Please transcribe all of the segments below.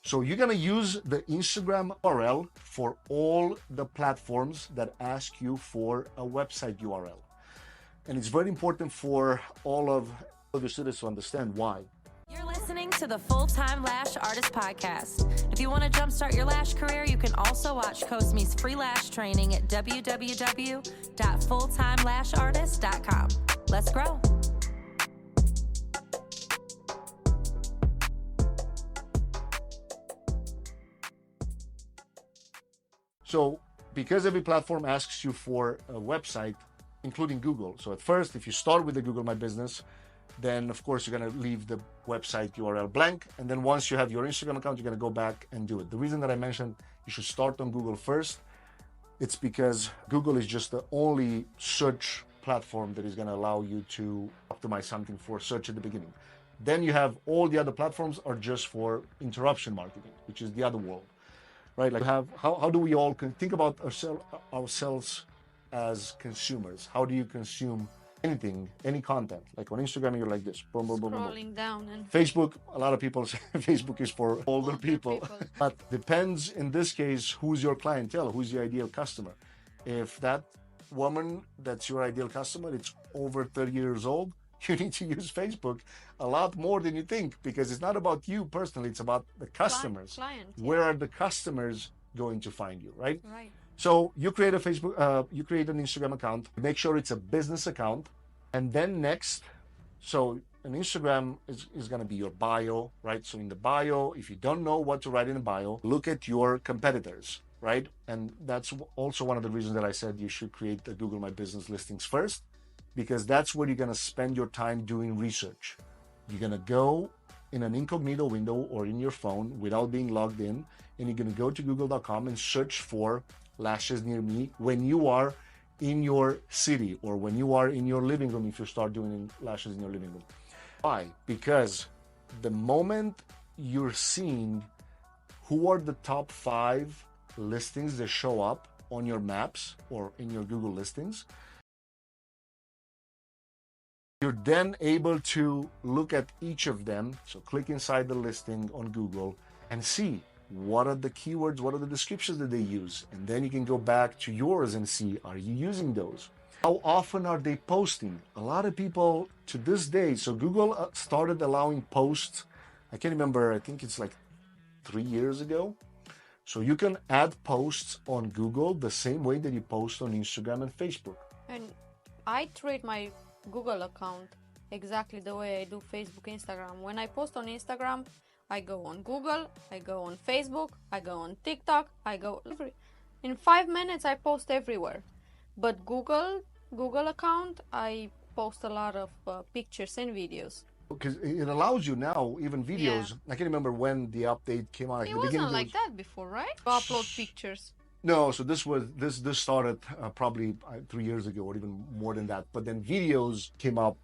So you're going to use the Instagram URL for all the platforms that ask you for a website URL. And it's very important for all of your students to understand why. You're listening to the Full-Time Lash Artist Podcast. If you want to jumpstart your lash career, you can also watch Cosme's free lash training at www.fulltimelashartist.com. Let's grow. So because every platform asks you for a website, including Google. So at first, if you start with the Google My Business, then of course you're going to leave the website URL blank. And then once you have your Instagram account, you're going to go back and do it. The reason that I mentioned you should start on Google first, it's because Google is just the only search platform that is going to allow you to optimize something for search at the beginning. Then you have all the other platforms are just for interruption marketing, which is the other world, right? Like how do we all think about ourselves as consumers? How do you consume anything, any content? Like on Instagram, you're like this, boom, boom, boom, boom, Scrolling down. And Facebook, a lot of people say Facebook is for older people. But depends in this case, who's your clientele, who's your ideal customer. If that woman that's your ideal customer, it's over 30 years old, you need to use Facebook a lot more than you think, because it's not about you personally, it's about the customers. Client, yeah. Where are the customers going to find you, right? Right. So you create a Facebook, you create an Instagram account, make sure it's a business account. And then next, so an Instagram is going to be your bio, right? So in the bio, if you don't know what to write in a bio, look at your competitors, right? And that's also one of the reasons that I said you should create the Google My Business listings first, because that's where you're going to spend your time doing research. You're going to go in an incognito window or in your phone without being logged in, and you're going to go to google.com and search for lashes near me when you are in your city or when you are in your living room, if you start doing lashes in your living room. Why? Because the moment you're seeing who are the top 5 listings that show up on your maps or in your Google listings, you're then able to look at each of them. So click inside the listing on Google and see what are the keywords, what are the descriptions that they use. And then you can go back to yours and see, are you using those? How often are they posting? A lot of people to this day, so Google started allowing posts, I can't remember, I think it's like 3 years ago. So you can add posts on Google the same way that you post on Instagram and Facebook. And I treat my Google account exactly the way I do Facebook, Instagram. When I post on Instagram, I go on Google, I go on Facebook, I go on TikTok, in 5 minutes I post everywhere. But Google account, I post a lot of pictures and videos. Because it allows you now, even videos. Yeah. I can't remember when the update came out. It wasn't like that before, right? To upload pictures. No, so this started probably 3 years ago or even more than that. But then videos came up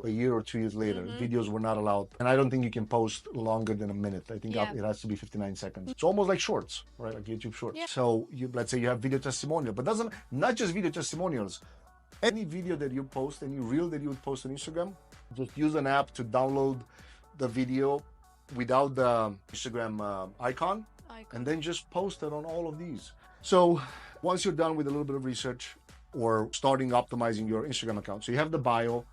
a year or 2 years later. Videos were not allowed. And I don't think you can post longer than a minute. I think it has to be 59 seconds. It's almost like shorts, right? Like YouTube shorts. Yeah. So let's say you have video testimonial, but not just video testimonials. Any video that you post, any reel that you would post on Instagram, just use an app to download the video without the Instagram icon, and then just post it on all of these. So once you're done with a little bit of research or starting optimizing your Instagram account, so you have the bio,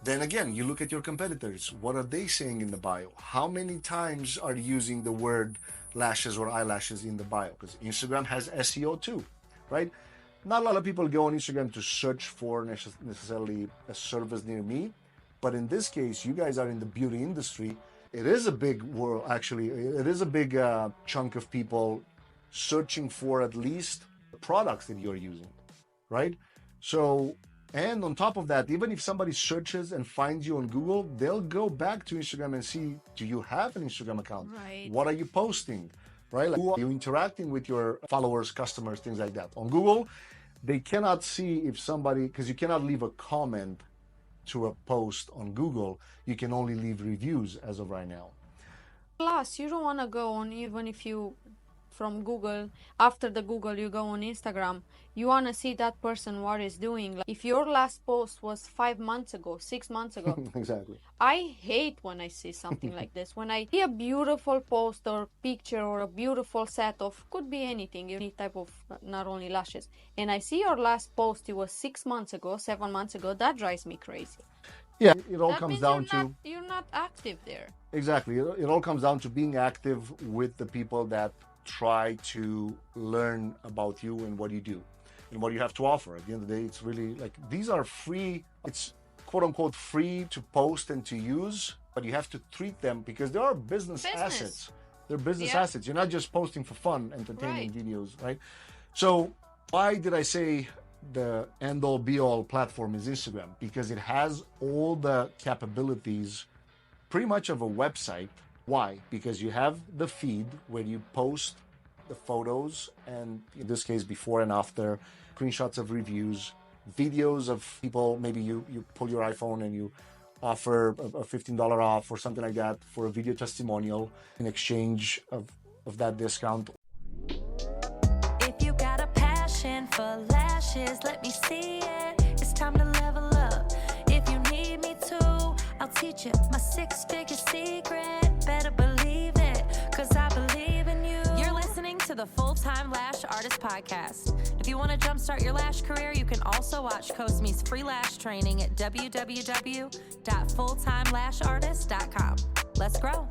then again, you look at your competitors. What are they saying in the bio? How many times are you using the word lashes or eyelashes in the bio? Because Instagram has SEO too, right? Not a lot of people go on Instagram to search for necessarily a service near me. But in this case, you guys are in the beauty industry. It is a big world, actually. It is a big chunk of people searching for at least the products that you're using, right? So, and on top of that, even if somebody searches and finds you on Google, they'll go back to Instagram and see, do you have an Instagram account? Right. What are you posting, right? Like, who are you interacting with your followers, customers, things like that. On Google, they cannot see if somebody, because you cannot leave a comment to a post on Google. You can only leave reviews as of right now. Plus, you don't want to go on, even if you from Google. After the Google, you go on Instagram. You want to see that person what is doing. Like if your last post was 5 months ago, 6 months ago. Exactly. I hate when I see something like this. When I see a beautiful post or picture or a beautiful set of, could be anything, any type of, not only lashes, and I see your last post, it was 6 months ago, 7 months ago, that drives me crazy. Yeah, it all That comes means down to you're not active there. exactly. It all comes down to being active with the people that try to learn about you and what you do and what you have to offer. At the end of the day, it's really like these are free. It's quote unquote free to post and to use, but you have to treat them because they are business assets. They're business assets. You're not just posting for fun, entertaining videos, right? So why did I say the end-all be-all platform is Instagram? Because it has all the capabilities pretty much of a website. Why? Because you have the feed where you post the photos and in this case before and after, screenshots of reviews, videos of people. Maybe you pull your iPhone and you offer a $15 off or something like that for a video testimonial in exchange of that discount. If you got a passion for lashes, let me see it. It's time to level up. If you need me to, I'll teach you my 6-figure secret. Better believe it, cause I believe in you. You're listening to the Full-Time Lash Artist Podcast. If you want to jumpstart your lash career, you can also watch Cosme's free lash training at www.fulltimelashartist.com. Let's grow.